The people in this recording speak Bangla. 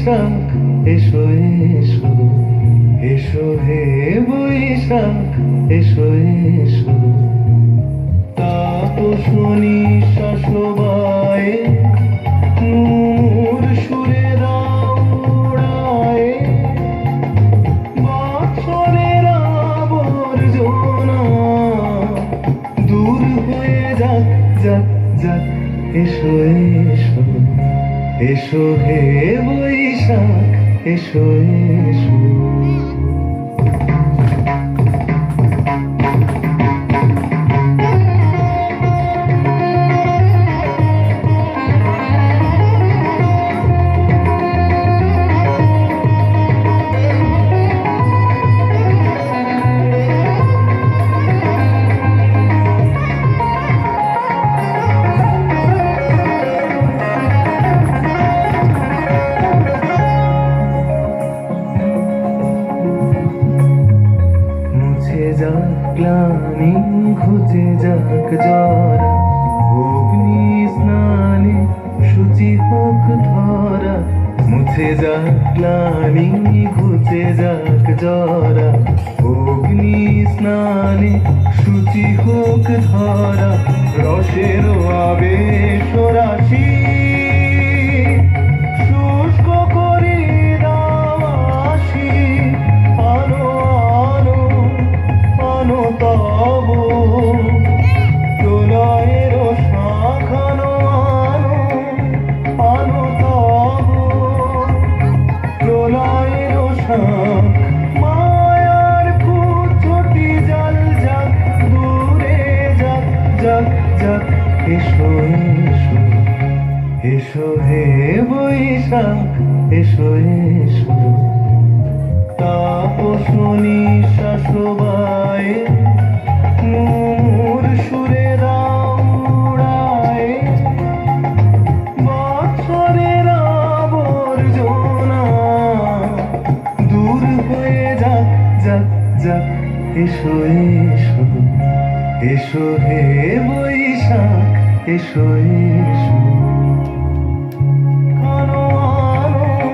বৈশাখ এসো এসো, এসো হে বৈশাখ এসো এসো। তাপসনী শাসবায়ে নূর সুরে দাউড়ায়ে, বছরের আবর্জনা দূর হয়ে যাক যাক যাক। এসো এসো, এসো হে বৈশাখ এসো এসো। যাক গ্লানি ঘুচে যাক জরা, অগ্নি স্নানে শুচি হোক ধরা। মুছে যাক গ্লানি ঘুচে যাক জরা, অগ্নি স্নানে শুচি হোক ধরা। রসের আবেশ রাশি শুষ্ক করে দাসী, আনো আনো আনো তব প্রলয়ের শাখানো। আনো আনো তব প্রলয়ের শাখ। মায়ার কুচ্ছটি জল যাক দূরে যাক যাক যাক। এসো এসো, এসো হে বৈশাখ এসো এসো। তাপসনী শাসবায়ে নূর সুরে দাউড়ায়ে, বছরের আবর্জনা দূর হয়ে যাক যাক যাক। এসো এসো, এসো হে বৈশাখ এসো এসো।